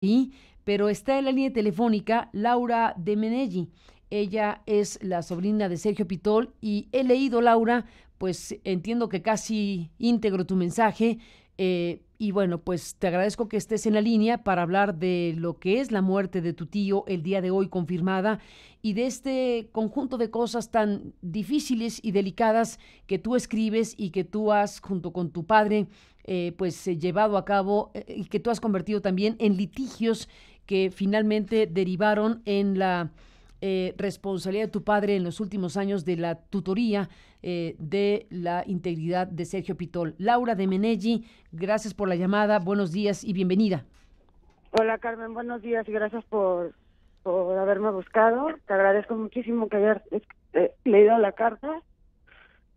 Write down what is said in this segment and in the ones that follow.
y, pero está en la línea telefónica Laura de Meneggi. Ella es la sobrina de Sergio Pitol y he leído, Laura, pues entiendo que casi íntegro tu mensaje. Y bueno, pues te agradezco que estés en la línea para hablar de lo que es la muerte de tu tío el día de hoy confirmada y de este conjunto de cosas tan difíciles y delicadas que tú escribes y que tú has junto con tu padre llevado a cabo y que tú has convertido también en litigios que finalmente derivaron en la responsabilidad de tu padre en los últimos años de la tutoría de la integridad de Sergio Pitol. Laura de Meneggi, gracias por la llamada, buenos días y bienvenida. Hola Carmen, buenos días y gracias por haberme buscado. Te agradezco muchísimo que hayas leído la carta.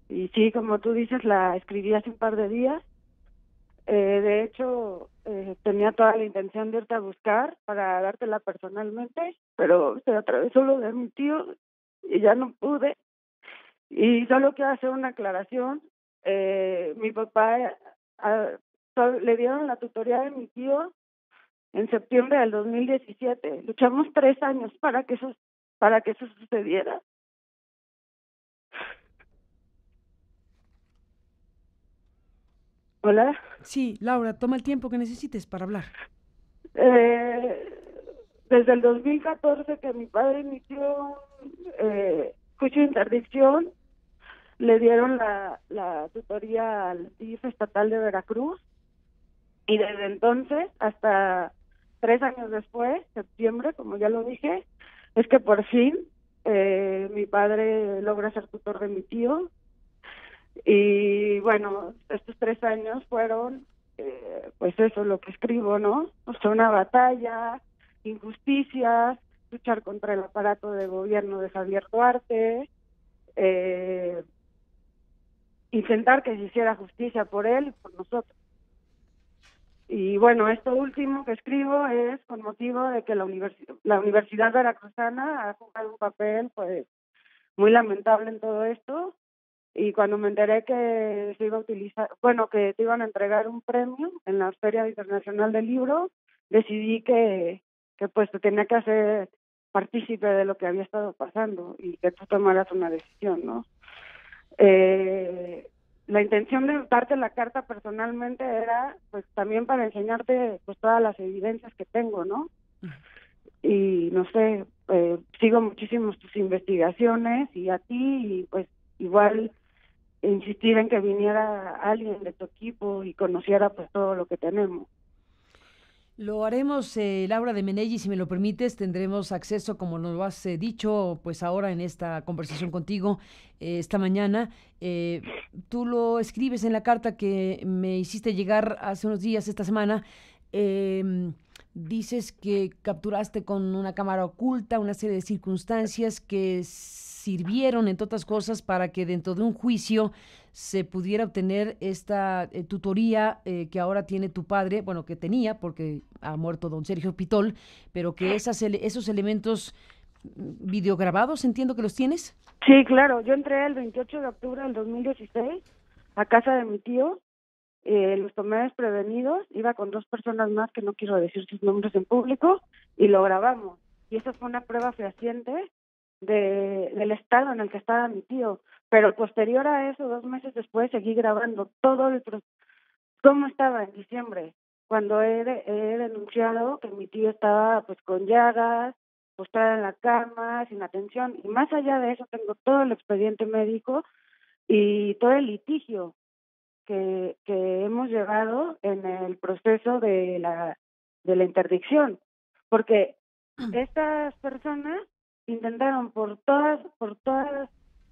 Y sí, como tú dices, la escribí hace un par de días. De hecho, tenía toda la intención de irte a buscar para dártela personalmente, pero se atravesó lo de mi tío y ya no pude. Y solo quiero hacer una aclaración. Mi papá le dieron la tutoría de mi tío en septiembre del 2017. Luchamos 3 años para que eso sucediera. Hola. Sí, Laura, toma el tiempo que necesites para hablar. Eh, Desde el 2014 que mi padre inició juicio de interdicción, le dieron la tutoría al DIF estatal de Veracruz y desde entonces hasta 3 años después, septiembre, como ya lo dije, es que por fin mi padre logra ser tutor de mi tío. Y bueno, estos 3 años fueron, pues eso, lo que escribo, ¿no? O sea, una batalla, injusticias, luchar contra el aparato de gobierno de Javier Duarte, eh, intentar que se hiciera justicia por él y por nosotros. Y bueno, esto último que escribo es con motivo de que la Universidad Veracruzana ha jugado un papel, pues, muy lamentable en todo esto. Y cuando me enteré que se iba a utilizar, bueno, que te iban a entregar un premio en la Feria Internacional del Libro, decidí que pues te tenía que hacer partícipe de lo que había estado pasando y que tú tomaras una decisión, ¿no? La intención de darte la carta personalmente era pues también para enseñarte pues todas las evidencias que tengo, ¿no? Y no sé, sigo muchísimo tus investigaciones y a ti y pues igual insistir en que viniera alguien de tu equipo y conociera pues todo lo que tenemos. Lo haremos, Laura de Meneggi, si me lo permites, tendremos acceso, como nos lo has dicho, pues ahora en esta conversación contigo, esta mañana. Eh, Tú lo escribes en la carta que me hiciste llegar hace unos días, esta semana. eh, Dices que capturaste con una cámara oculta una serie de circunstancias que sirvieron, entre otras cosas, para que dentro de un juicio se pudiera obtener esta tutoría que ahora tiene tu padre, bueno, que tenía porque ha muerto don Sergio Pitol, pero que esos elementos videograbados, entiendo que los tienes. Sí, claro, yo entré el 28 de octubre del 2016 a casa de mi tío, los tomé desprevenidos, iba con 2 personas más que no quiero decir sus nombres en público y lo grabamos. Y esa fue una prueba fehaciente del estado en el que estaba mi tío. Pero posterior a eso, 2 meses después, seguí grabando todo cómo estaba en diciembre, cuando he denunciado que mi tío estaba pues con llagas, postrada en la cama, sin atención, y más allá de eso tengo todo el expediente médico y todo el litigio que hemos llevado en el proceso de la interdicción, porque estas personas intentaron por todas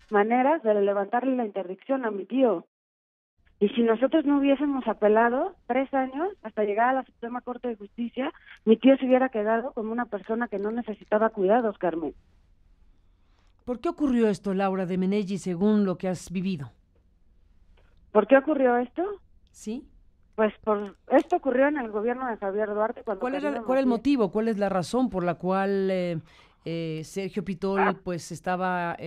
maneras de levantarle la interdicción a mi tío. Y si nosotros no hubiésemos apelado 3 años hasta llegar a la Suprema Corte de Justicia, mi tío se hubiera quedado como una persona que no necesitaba cuidados, Carmen. ¿Por qué ocurrió esto, Laura de Meneggi, según lo que has vivido? ¿Por qué ocurrió esto? ¿Sí? Pues esto ocurrió en el gobierno de Javier Duarte cuando Karina ¿Cuál es el Macías. motivo? ¿Cuál es la razón por la cual Sergio Pitol pues estaba,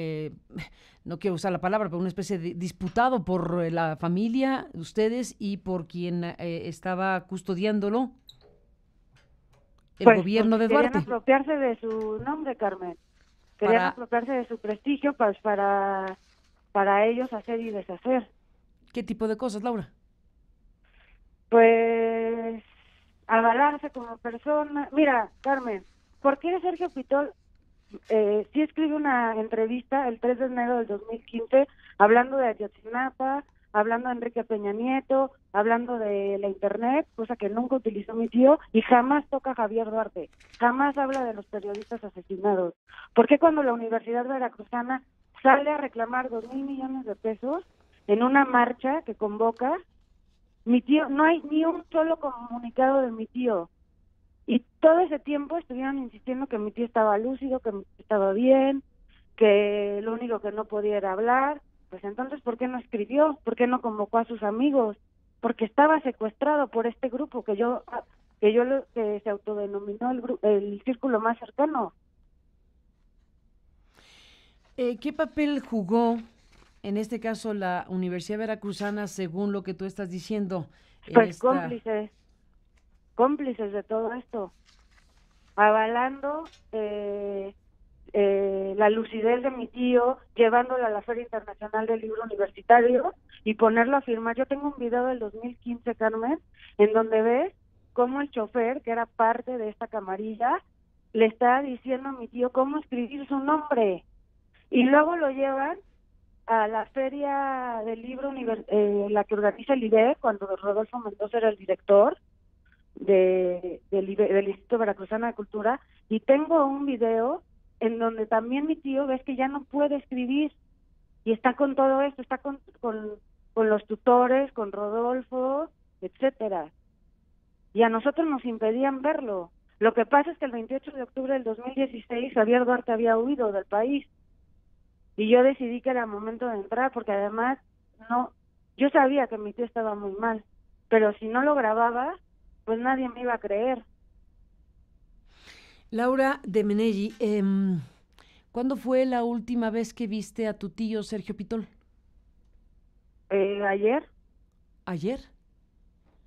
no quiero usar la palabra, pero una especie de disputado por la familia, ustedes y por quien estaba custodiándolo? el Pues gobierno de querían Duarte. apropiarse de su nombre, Carmen. Querían apropiarse de su prestigio pues, para ellos hacer y deshacer. ¿Qué tipo de cosas, Laura? Pues avalarse como persona. Mira, Carmen, ¿por qué Sergio Pitol sí escribe una entrevista el 3 de enero del 2015 hablando de Ayotzinapa, hablando de Enrique Peña Nieto, hablando de la internet, cosa que nunca utilizó mi tío, y jamás toca a Javier Duarte, jamás habla de los periodistas asesinados? ¿Por qué cuando la Universidad Veracruzana sale a reclamar 2,000 millones de pesos en una marcha que convoca, mi tío, no hay ni un solo comunicado de mi tío? Y todo ese tiempo estuvieron insistiendo que mi tío estaba lúcido, que mi tío estaba bien, que lo único que no podía era hablar. Pues entonces, ¿por qué no escribió? ¿Por qué no convocó a sus amigos? Porque estaba secuestrado por este grupo que se autodenominó el círculo más cercano. ¿Qué papel jugó, en este caso, la Universidad Veracruzana, según lo que tú estás diciendo, en Pues esta... cómplices de todo esto, avalando la lucidez de mi tío, llevándola a la Feria Internacional del Libro Universitario y ponerlo a firmar. Yo tengo un video del 2015, Carmen, en donde ves cómo el chofer, que era parte de esta camarilla, le está diciendo a mi tío cómo escribir su nombre. Y luego lo llevan a la Feria del Libro, la que organiza el IBE, cuando Rodolfo Mendoza era el director del Instituto Veracruzano de Cultura, y tengo un video en donde también mi tío ves que ya no puede escribir y está con todo esto, está con los tutores, con Rodolfo, etcétera. Y a nosotros nos impedían verlo. Lo que pasa es que el 28 de octubre del 2016 Javier Duarte había huido del país y yo decidí que era momento de entrar, porque además yo sabía que mi tío estaba muy mal, pero si no lo grababa, pues nadie me iba a creer. Laura de Meneggi, ¿cuándo fue la última vez que viste a tu tío Sergio Pitol? Ayer. ¿Ayer?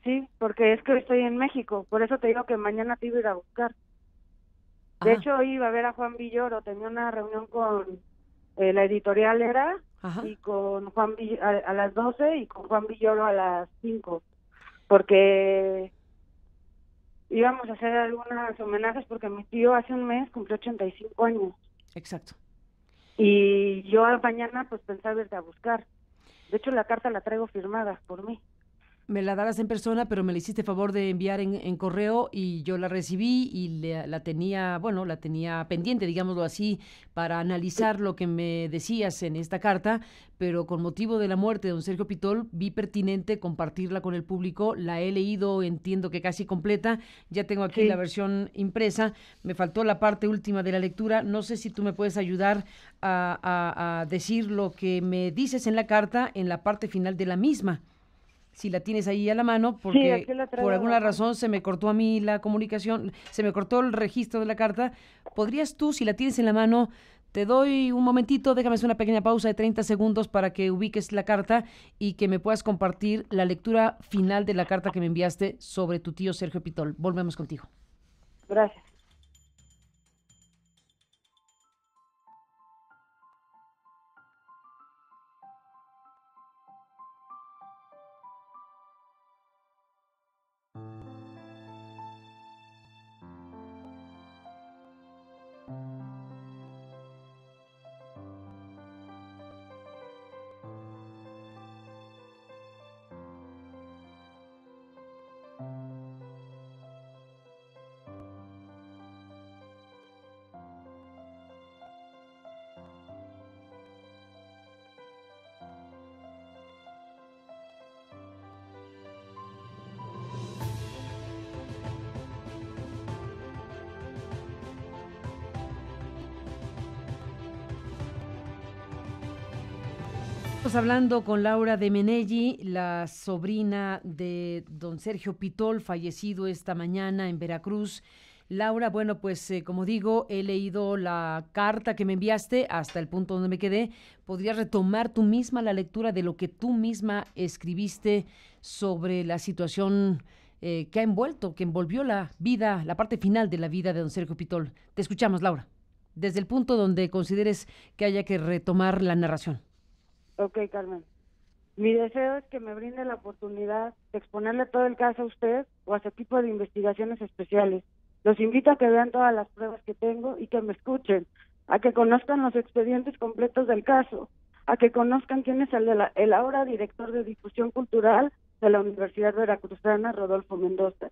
Sí, porque es que hoy estoy en México, por eso te digo que mañana te iba a ir a buscar. De hecho, hoy iba a ver a Juan Villoro, tenía una reunión con la editorial Era, y con Juan a las 12 y con Juan Villoro a las 5, porque íbamos a hacer algunos homenajes porque mi tío hace un mes cumplió 85 años. Exacto. Y yo mañana pues pensaba irte a buscar. De hecho, la carta la traigo firmada por mí. Me la darás en persona, pero me la hiciste favor de enviar en correo y yo la recibí y la tenía pendiente, digámoslo así, para analizar lo que me decías en esta carta, pero con motivo de la muerte de don Sergio Pitol vi pertinente compartirla con el público. La he leído, entiendo que casi completa, ya tengo aquí la versión impresa, me faltó la parte última de la lectura. No sé si tú me puedes ayudar a decir lo que me dices en la carta en la parte final de la misma. Si la tienes ahí a la mano, porque por alguna razón se me cortó a mí la comunicación, se me cortó el registro de la carta. ¿Podrías tú, si la tienes en la mano, te doy un momentito, déjame hacer una pequeña pausa de 30 segundos para que ubiques la carta y que me puedas compartir la lectura final de la carta que me enviaste sobre tu tío Sergio Pitol? Volvemos contigo. Gracias. Estamos hablando con Laura de Meneggi, la sobrina de don Sergio Pitol, fallecido esta mañana en Veracruz. Laura, bueno, pues como digo, he leído la carta que me enviaste hasta el punto donde me quedé. ¿Podrías retomar tú misma la lectura de lo que tú misma escribiste sobre la situación que ha envuelto, que envolvió la vida, la parte final de la vida de don Sergio Pitol. Te escuchamos, Laura, desde el punto donde consideres que haya que retomar la narración. Ok, Carmen. Mi deseo es que me brinde la oportunidad de exponerle todo el caso a usted o a su equipo de investigaciones especiales. Los invito a que vean todas las pruebas que tengo y que me escuchen, a que conozcan los expedientes completos del caso, a que conozcan quién es el ahora director de difusión cultural de la Universidad Veracruzana, Rodolfo Mendoza.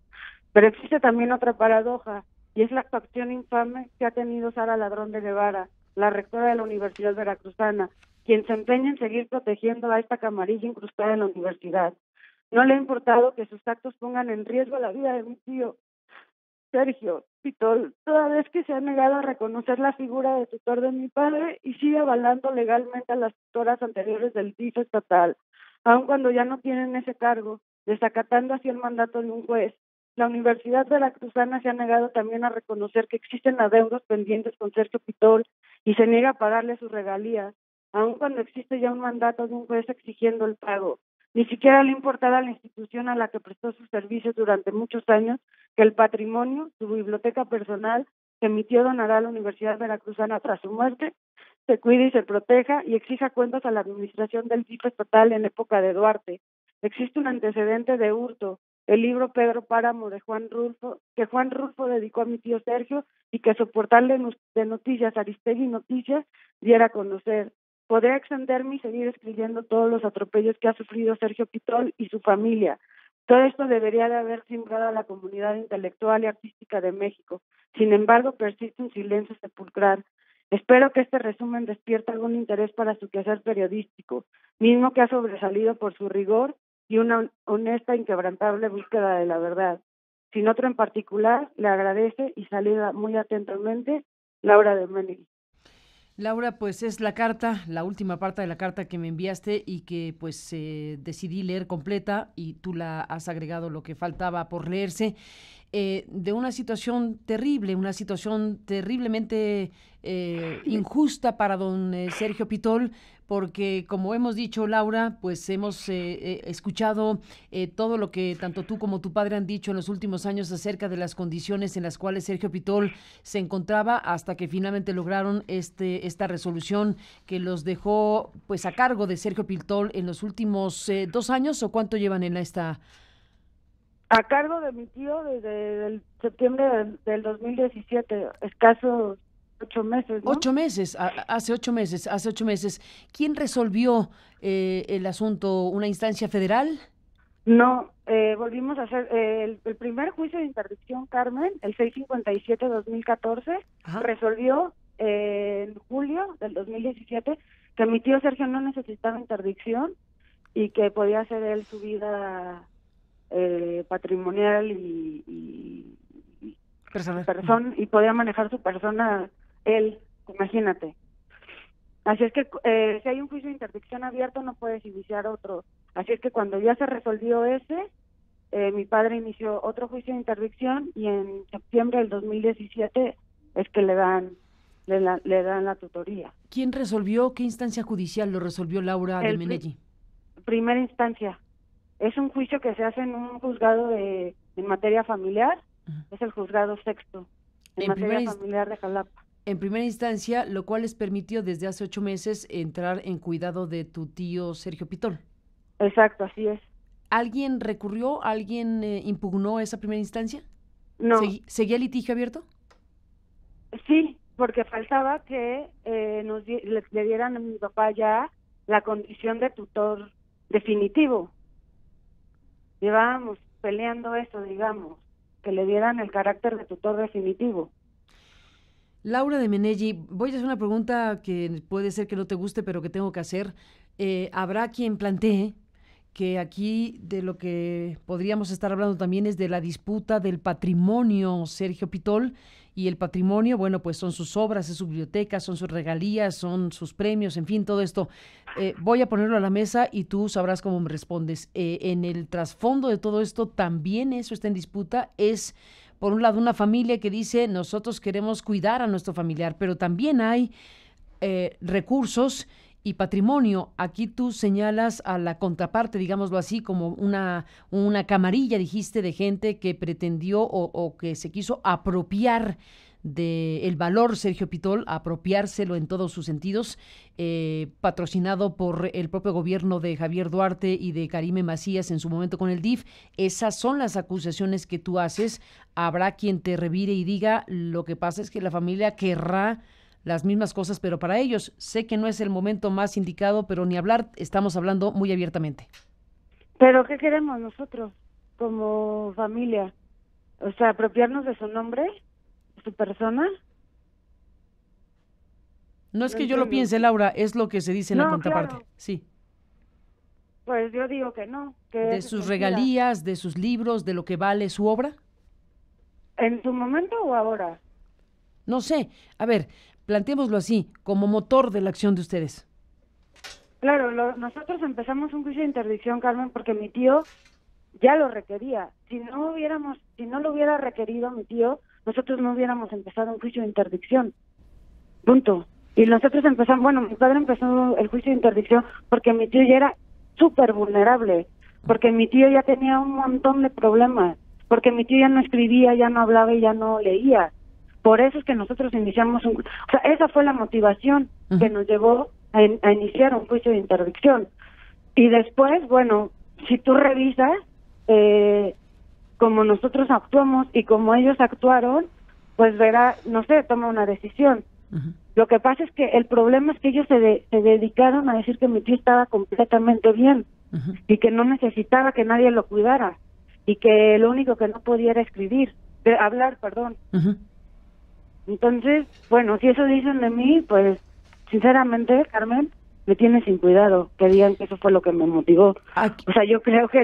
Pero existe también otra paradoja, y es la actuación infame que ha tenido Sara Ladrón de Guevara, la rectora de la Universidad Veracruzana, quien se empeña en seguir protegiendo a esta camarilla incrustada en la universidad. No le ha importado que sus actos pongan en riesgo la vida de mi tío, Sergio Pitol, toda vez que se ha negado a reconocer la figura de tutor de mi padre y sigue avalando legalmente a las tutoras anteriores del DIF estatal, aun cuando ya no tienen ese cargo, desacatando así el mandato de un juez. La Universidad Veracruzana se ha negado también a reconocer que existen adeudos pendientes con Sergio Pitol y se niega a pagarle sus regalías, aun cuando existe ya un mandato de un juez exigiendo el pago. Ni siquiera le importaba a la institución a la que prestó sus servicios durante muchos años que el patrimonio, su biblioteca personal, que mi tío donará a la Universidad Veracruzana tras su muerte, se cuide y se proteja y exija cuentas a la administración del DIF estatal en época de Duarte. Existe un antecedente de hurto, el libro Pedro Páramo de Juan Rulfo, que Juan Rulfo dedicó a mi tío Sergio y que su portal de noticias, Aristegui Noticias, diera a conocer. Podría extenderme y seguir escribiendo todos los atropellos que ha sufrido Sergio Pitol y su familia. Todo esto debería de haber simbrado a la comunidad intelectual y artística de México. Sin embargo, persiste un silencio sepulcral. Espero que este resumen despierte algún interés para su quehacer periodístico, mismo que ha sobresalido por su rigor y una honesta e inquebrantable búsqueda de la verdad. Sin otro en particular, le agradece y saluda muy atentamente Laura de Menegui. Laura, pues es la carta, la última parte de la carta que me enviaste y que pues decidí leer completa y tú la has agregado lo que faltaba por leerse, de una situación terrible, una situación terriblemente injusta para don Sergio Pitol, porque como hemos dicho, Laura, pues hemos escuchado todo lo que tanto tú como tu padre han dicho en los últimos años acerca de las condiciones en las cuales Sergio Pitol se encontraba hasta que finalmente lograron esta resolución que los dejó pues a cargo de Sergio Pitol en los últimos 2 años, ¿o cuánto llevan en esta? A cargo de mi tío desde el septiembre del 2017, escasos 8 meses, ¿no? 8 meses, hace 8 meses, hace 8 meses. ¿Quién resolvió el asunto? ¿Una instancia federal? No, volvimos a hacer el primer juicio de interdicción, Carmen, el 657-2014, resolvió en julio del 2017 que mi tío Sergio no necesitaba interdicción y que podía hacer él su vida patrimonial y persona, y podía manejar su persona él, imagínate. Así es que si hay un juicio de interdicción abierto no puedes iniciar otro. Así es que cuando ya se resolvió ese, mi padre inició otro juicio de interdicción y en septiembre del 2017 es que le dan la tutoría. ¿Quién resolvió? ¿Qué instancia judicial lo resolvió, Laura de Menegui? Primera instancia. Es un juicio que se hace en un juzgado en materia familiar, es el juzgado sexto, en materia familiar de Jalapa. En primera instancia, lo cual les permitió desde hace 8 meses entrar en cuidado de tu tío Sergio Pitol. Exacto, así es. ¿Alguien recurrió? ¿Alguien impugnó esa primera instancia? No. ¿Seguía el litigio abierto? Sí, porque faltaba que le dieran a mi papá ya la condición de tutor definitivo. Llevábamos peleando eso, digamos, que le dieran el carácter de tutor definitivo. Laura de Menegui, voy a hacer una pregunta que puede ser que no te guste, pero que tengo que hacer. Habrá quien plantee que aquí de lo que podríamos estar hablando también es de la disputa del patrimonio Sergio Pitol, y el patrimonio, bueno, pues son sus obras, es su biblioteca, son sus regalías, son sus premios, en fin, todo esto. Voy a ponerlo a la mesa y tú sabrás cómo me respondes. En el trasfondo de todo esto también eso está en disputa. Es, por un lado, una familia que dice nosotros queremos cuidar a nuestro familiar, pero también hay recursos y patrimonio. Aquí tú señalas a la contraparte, digámoslo así, como una camarilla, dijiste, de gente que pretendió o que se quiso apropiar del valor Sergio Pitol, apropiárselo en todos sus sentidos, patrocinado por el propio gobierno de Javier Duarte y de Karime Macías en su momento con el DIF. Esas son las acusaciones que tú haces. Habrá quien te revire y diga, lo que pasa es que la familia querrá las mismas cosas, pero para ellos. Sé que no es el momento más indicado, pero ni hablar, estamos hablando muy abiertamente. ¿Pero qué queremos nosotros como familia? O sea, apropiarnos de su nombre, de su persona. No es No que yo lo entiendo. piense, Laura, es lo que se dice en la No, contraparte. claro. Sí. Pues yo digo que no, que De eso es sus mentira. regalías, de sus libros, de lo que vale su obra. ¿En su momento o ahora? No sé. A ver, planteémoslo así, como motor de la acción de ustedes. Claro, nosotros empezamos un juicio de interdicción, Carmen, porque mi tío ya lo requería. Si no lo hubiera requerido mi tío, nosotros no hubiéramos empezado un juicio de interdicción. Punto. Y nosotros empezamos, bueno, mi padre empezó el juicio de interdicción porque mi tío ya era súper vulnerable, porque mi tío ya tenía un montón de problemas, porque mi tío ya no escribía, ya no hablaba y ya no leía. Por eso es que nosotros iniciamos o sea, esa fue la motivación que nos llevó a iniciar un juicio de interdicción. Y después, bueno, si tú revisas como nosotros actuamos y como ellos actuaron, pues verá, no sé, toma una decisión. Lo que pasa es que el problema es que ellos se dedicaron a decir que mi tío estaba completamente bien y que no necesitaba que nadie lo cuidara y que lo único que no podía era hablar, perdón. Entonces, bueno, si eso dicen de mí, pues sinceramente, Carmen, me tiene sin cuidado que digan que eso fue lo que me motivó. Aquí, O sea, yo creo que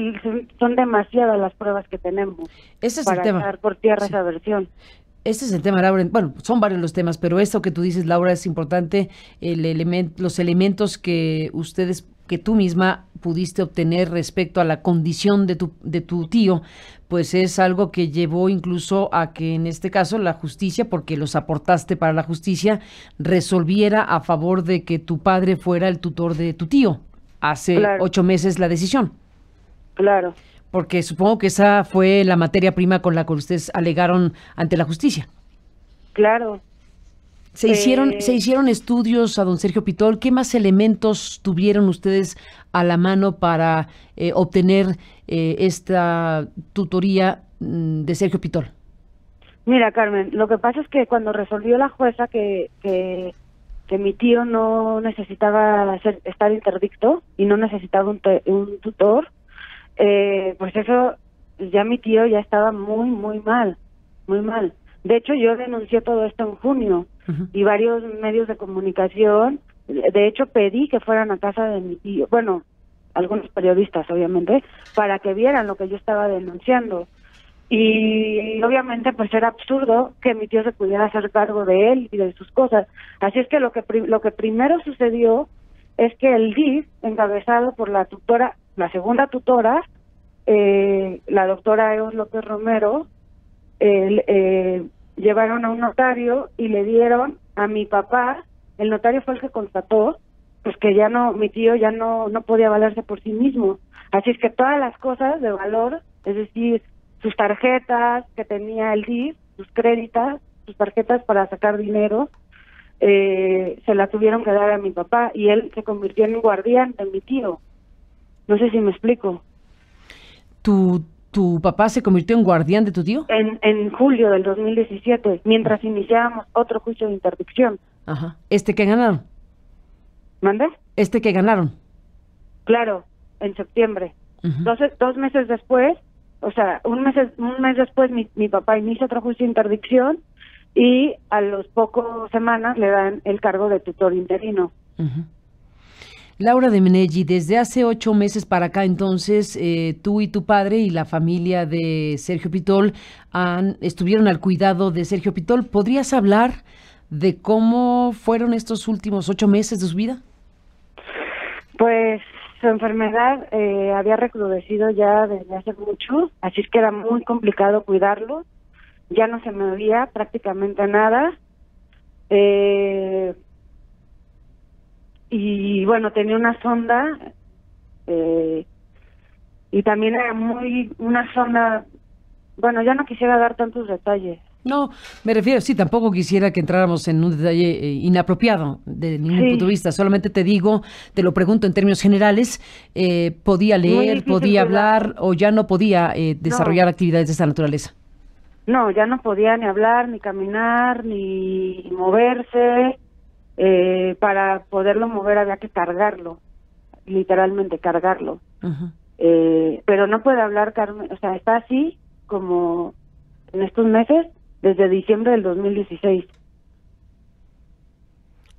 son demasiadas las pruebas que tenemos ese es para el tema. echar por tierra Sí. esa versión. Ese es el tema, Laura. Bueno, son varios los temas, pero esto que tú dices, Laura, es importante. Los elementos que tú misma pudiste obtener respecto a la condición de tu tío, pues es algo que llevó incluso a que en este caso la justicia, porque los aportaste para la justicia, resolviera a favor de que tu padre fuera el tutor de tu tío. Hace Claro. 8 meses la decisión. Claro. Porque supongo que esa fue la materia prima con la que ustedes alegaron ante la justicia. Claro. Se hicieron estudios a don Sergio Pitol. ¿Qué más elementos tuvieron ustedes a la mano para obtener esta tutoría de Sergio Pitol? Mira, Carmen, lo que pasa es que cuando resolvió la jueza que mi tío no necesitaba estar interdicto y no necesitaba un tutor, pues eso, ya mi tío ya estaba muy, muy mal, muy mal. De hecho, yo denuncié todo esto en junio y varios medios de comunicación, de hecho, pedí que fueran a casa de mi tío, bueno, algunos periodistas, obviamente, para que vieran lo que yo estaba denunciando. Y obviamente, pues era absurdo que mi tío se pudiera hacer cargo de él y de sus cosas. Así es que lo que primero sucedió es que el DIF, encabezado por la tutora, la segunda tutora, la doctora Eos López Romero, llevaron a un notario y le dieron a mi papá, el notario fue el que constató, pues que ya no, mi tío ya no podía valerse por sí mismo. Así es que todas las cosas de valor, es decir, sus tarjetas que tenía el DIF, sus créditos, sus tarjetas para sacar dinero, se las tuvieron que dar a mi papá y él se convirtió en guardián de mi tío. No sé si me explico. ¿Tu papá se convirtió en guardián de tu tío? En julio del 2017, mientras iniciábamos otro juicio de interdicción. Ajá. ¿Este que ganaron? ¿Mande? ¿Este que ganaron? Claro, en septiembre. 2 meses después, o sea, un mes después mi papá inicia otro juicio de interdicción y a los pocos semanas le dan el cargo de tutor interino. Laura de Meneggi, desde hace 8 meses para acá, entonces, tú y tu padre y la familia de Sergio Pitol estuvieron al cuidado de Sergio Pitol. ¿Podrías hablar de cómo fueron estos últimos 8 meses de su vida? Pues su enfermedad había recrudecido ya desde hace mucho, así es que era muy complicado cuidarlo. Ya no se me oía prácticamente nada. y bueno, tenía una sonda, y también era una sonda, bueno, ya no quisiera dar tantos detalles. No, me refiero, sí, tampoco quisiera que entráramos en un detalle inapropiado de ningún punto de Sí, vista. Solamente te digo, te lo pregunto en términos generales, ¿podía muy leer, difícil podía cuidarlo. hablar o ya no podía No, desarrollar actividades de esta naturaleza? no, ya no podía ni hablar, ni caminar, ni moverse. Para poderlo mover había que cargarlo, literalmente cargarlo. Ujú. Pero no puede hablar, Carmen, o sea, está así como en estos meses desde diciembre del 2016.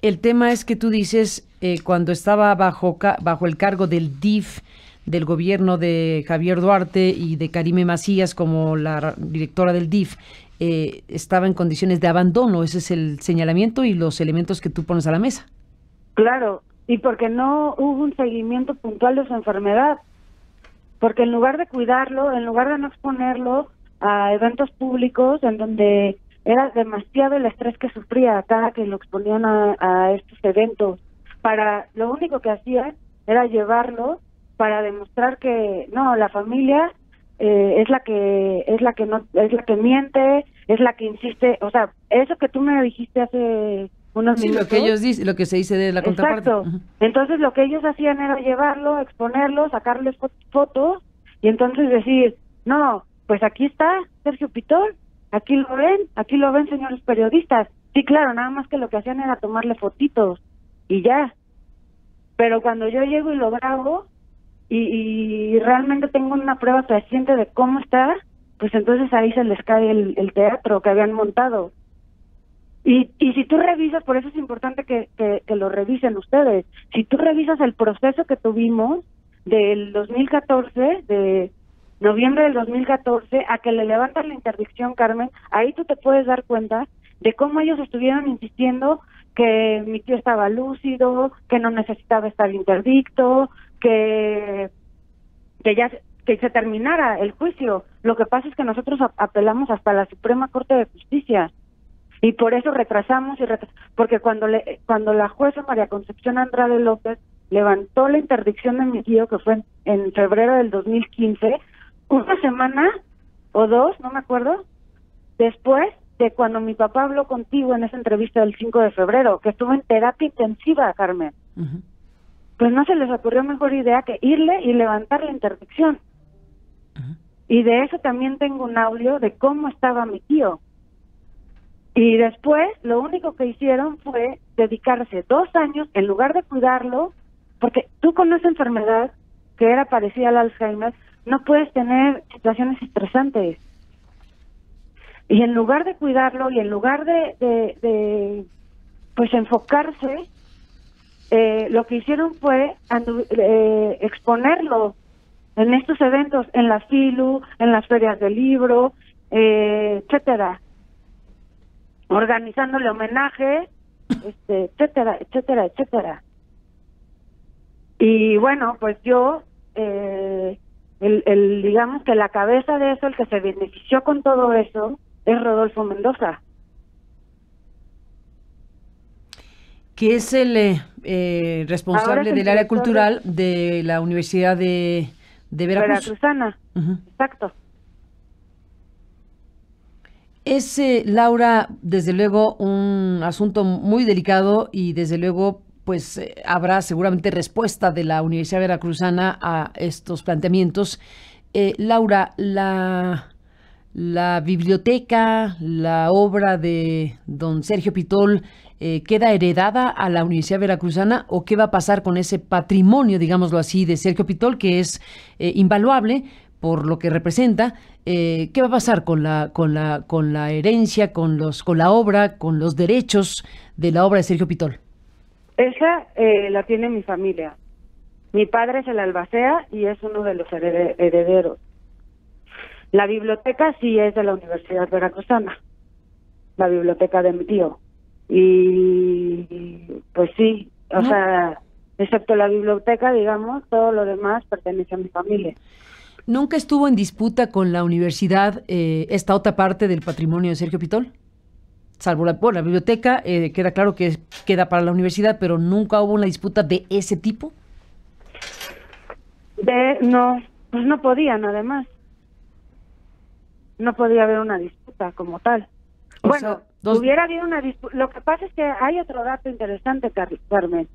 El tema es que tú dices, cuando estaba bajo el cargo del DIF, del gobierno de Javier Duarte y de Karime Macías como la directora del DIF, estaba en condiciones de abandono. Ese es el señalamiento y los elementos que tú pones a la mesa. Claro, y porque no hubo un seguimiento puntual de su enfermedad, porque en lugar de cuidarlo, en lugar de no exponerlo a eventos públicos en donde era demasiado el estrés que sufría cada que lo exponían a estos eventos, lo único que hacían era llevarlo para demostrar que no, la familia es la que miente, es la que insiste, o sea, eso que tú me dijiste hace unos Sí, lo que minutos. ellos dicen, lo que se dice de la contraparte. Exacto. Ujú. Entonces lo que ellos hacían era llevarlo, exponerlo, sacarles fotos y entonces decir, no, pues aquí está Sergio Pitol, aquí lo ven señores periodistas. Sí, claro, nada más que lo que hacían era tomarle fotitos y ya. Pero cuando yo llego y lo grabo y realmente tengo una prueba fehaciente de cómo está, pues entonces ahí se les cae el teatro que habían montado. Y si tú revisas, por eso es importante que lo revisen ustedes, si tú revisas el proceso que tuvimos del 2014, de noviembre del 2014, a que le levantan la interdicción, Carmen, ahí tú te puedes dar cuenta de cómo ellos estuvieron insistiendo que mi tío estaba lúcido, que no necesitaba estar interdicto, que se terminara el juicio. Lo que pasa es que nosotros apelamos hasta la Suprema Corte de Justicia. Y por eso retrasamos porque cuando la jueza María Concepción Andrade López levantó la interdicción de mi tío, que fue en febrero del 2015, una semana o dos, no me acuerdo, después de cuando mi papá habló contigo en esa entrevista del 5 de febrero, que estuvo en terapia intensiva, Carmen, Ujú. pues no se les ocurrió mejor idea que irle y levantar la interdicción. Y de eso también tengo un audio de cómo estaba mi tío. Y después, lo único que hicieron fue dedicarse 2 años, en lugar de cuidarlo, porque tú con esa enfermedad, que era parecida al Alzheimer, no puedes tener situaciones estresantes. Y en lugar de cuidarlo, y en lugar de pues enfocarse, lo que hicieron fue exponerlo en estos eventos, en la FILU, en las ferias del libro, etcétera, organizándole homenaje, etcétera, etcétera, etcétera. Y bueno, pues yo, digamos que la cabeza de eso, el que se benefició con todo eso, es Rodolfo Mendoza. Que es el Ahora responsable es el del área director cultural de la Universidad de Veracruz. Veracruzana, Ujú. exacto. Es, Laura, desde luego un asunto muy delicado y desde luego pues habrá seguramente respuesta de la Universidad Veracruzana a estos planteamientos. Laura, la biblioteca, la obra de don Sergio Pitol, ¿queda heredada a la Universidad Veracruzana o qué va a pasar con ese patrimonio, digámoslo así, de Sergio Pitol, que es invaluable por lo que representa? ¿Qué va a pasar con la herencia, con la obra, con los derechos de la obra de Sergio Pitol? Esa la tiene mi familia. Mi padre es el albacea y es uno de los herederos. La biblioteca sí es de la Universidad Veracruzana, la biblioteca de mi tío. Y pues sí, o sea, excepto la biblioteca, digamos, todo lo demás pertenece a mi familia. ¿Nunca estuvo en disputa con la universidad esta otra parte del patrimonio de Sergio Pitol? salvo la biblioteca, queda claro que queda para la universidad, pero nunca hubo una disputa de ese tipo. No, pues no podían, además. No podía haber una disputa como tal. Bueno, hubiera habido una disputa. Lo que pasa es que hay otro dato interesante, Carmen.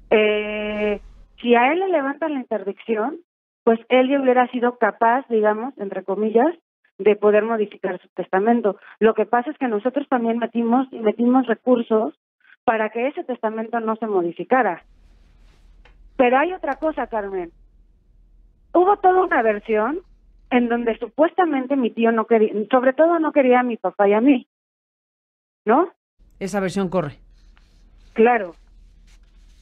Si a él le levantan la interdicción, pues él ya hubiera sido capaz, digamos, entre comillas, de poder modificar su testamento. Lo que pasa es que nosotros también metimos recursos para que ese testamento no se modificara. Pero hay otra cosa, Carmen. Hubo toda una versión en donde supuestamente mi tío no quería, sobre todo no quería a mi papá y a mí, ¿no? Esa versión corre. Claro.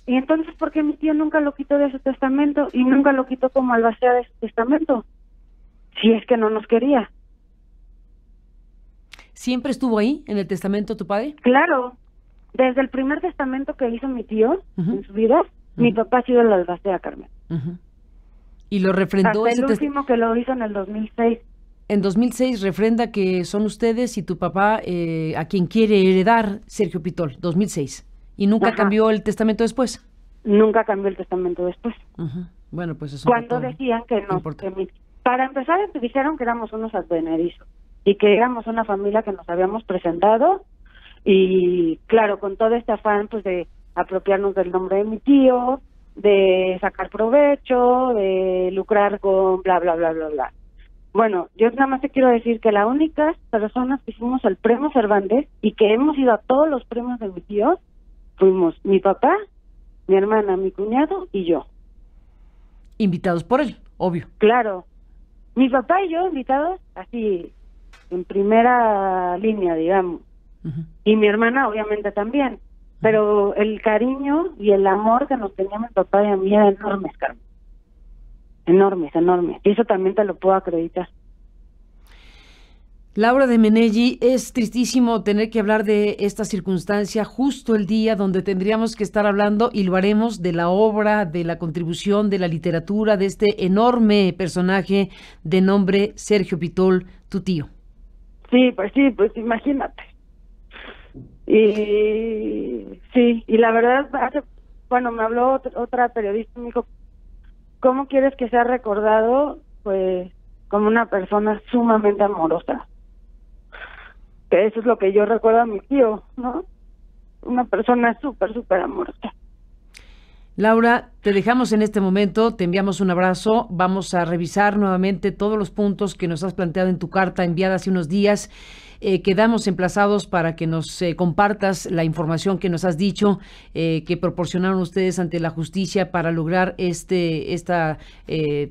Y entonces, ¿por qué mi tío nunca lo quitó de su testamento y nunca lo quitó como albacea de su testamento? Si es que no nos quería. ¿Siempre estuvo ahí, en el testamento, tu padre? Claro. Desde el primer testamento que hizo mi tío en su vida, mi papá ha sido el albacea, Carmen. ¿Y lo refrendó? Hasta el último que lo hizo en el 2006. En 2006 refrenda que son ustedes y tu papá a quien quiere heredar Sergio Pitol, 2006. ¿Y nunca cambió el testamento después? Nunca cambió el testamento después. Bueno, pues eso. Cuando decían que no. Para empezar, dijeron que éramos unos advenedizos y que éramos una familia que nos habíamos presentado y, claro, con todo este afán pues de apropiarnos del nombre de mi tío, de sacar provecho, de lucrar con bla, bla, bla, bla, bla. Bueno, yo nada más te quiero decir que las únicas personas que fuimos al premio Cervantes y que hemos ido a todos los premios de mi tío fuimos mi papá, mi hermana, mi cuñado y yo. Invitados por él, obvio. Claro. Mi papá y yo invitados así, en primera línea, digamos. Y mi hermana obviamente también. Pero el cariño y el amor que nos tenía mi papá y a mí era enormes, Carmen. Enormes, enormes. Y eso también te lo puedo acreditar. Laura de Meneggi, es tristísimo tener que hablar de esta circunstancia justo el día donde tendríamos que estar hablando, y lo haremos, de la obra, de la contribución de la literatura, de este enorme personaje de nombre Sergio Pitol, tu tío. Sí, pues imagínate. Y la verdad, me habló otra periodista, me dijo, ¿cómo quieres que sea recordado? Pues como una persona sumamente amorosa. Que eso es lo que yo recuerdo a mi tío, ¿no? Una persona súper, súper amorosa. Laura, te dejamos en este momento, te enviamos un abrazo, vamos a revisar nuevamente todos los puntos que nos has planteado en tu carta enviada hace unos días. Quedamos emplazados para que nos compartas la información que nos has dicho, que proporcionaron ustedes ante la justicia para lograr esta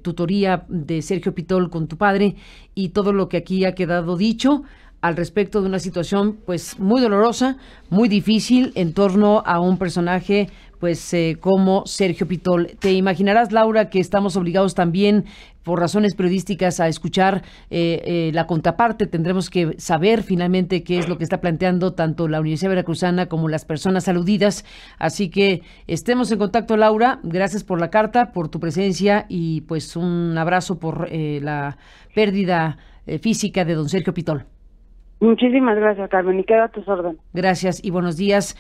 tutoría de Sergio Pitol con tu padre, y todo lo que aquí ha quedado dicho al respecto de una situación pues muy dolorosa, muy difícil en torno a un personaje pues como Sergio Pitol. Te imaginarás, Laura, que estamos obligados también por razones periodísticas a escuchar la contraparte. Tendremos que saber finalmente qué es lo que está planteando tanto la Universidad Veracruzana como las personas aludidas. Así que estemos en contacto, Laura. Gracias por la carta, por tu presencia, y pues un abrazo por la pérdida física de don Sergio Pitol. Muchísimas gracias, Carmen, y quedo a tus órdenes. Gracias y buenos días.